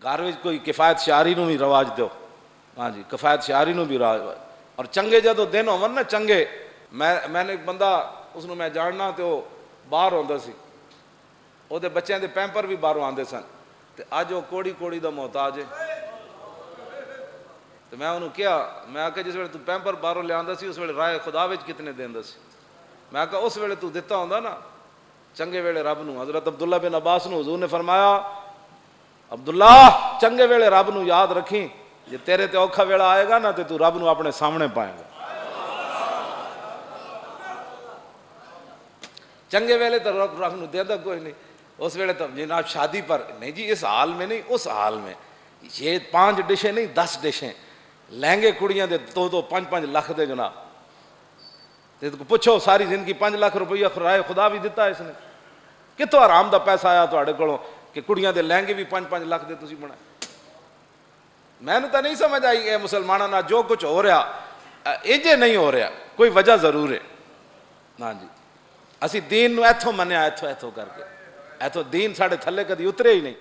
گھر میں کوئی کفایت شعاری نو بھی رواج دو. ہاں جی کفایت شعاری نو بھی رواج. اور چنگے جدو دن ہون نا چنگے, میں نے ایک بندہ اس نو میں جاننا تے وہ باہر ہوندا سی, وہ دے بچیاں دے پیمپر بھی باہروں آندے سن, تے اج وہ کوڑی کوڑی دا محتاج ہے. تو میں انہوں کیا, میں آکھا جس ویلے تو پیمپر باہروں لے آندا سی اس ویلے رائے خدا وچ کتنے دیندا سی. میں آکھا اس ویلے تو دتا ہوندا نا چنگے ویلے رب نو. حضرت عبداللہ بن عباس نو حضور نے فرمایا, عبداللہ چنگے ویلے رب نو یاد رکھیں, جے تیرے تے اوکھا ویلا آئے گا نا تے تو رب نو اپنے سامنے پائے گا. چنگے ویلے تو رب نو دیندا کوئی نہیں. اس ویلے تو جناب شادی پر نہیں جی, اس حال میں نہیں, اس حال میں یہ 5 ڈشیں نہیں 10 ڈشیں لہنگے کڑیاں دے 2-5 لاکھ دے جناب. تے پوچھو ساری زندگی 5 لاکھ روپیہ رائے خدا بھی دیتا ہے اس نے, کتوں آرام دا پیسہ آیا تواڈے کولوں کہ کڑیاں دے لہنگے بھی 5-5 لاکھ دے تسی بنائے. میں نے تو نہیں سمجھ آئی اے مسلماناں نال جو کچھ ہو رہا انجے نہیں ہو رہا, کوئی وجہ ضرور ہے. ہاں جی اسی دین نو ایتھوں منیا ایتھوں کر کے, ایتھوں دین ساڈے تھلے کدی اترے ہی نہیں.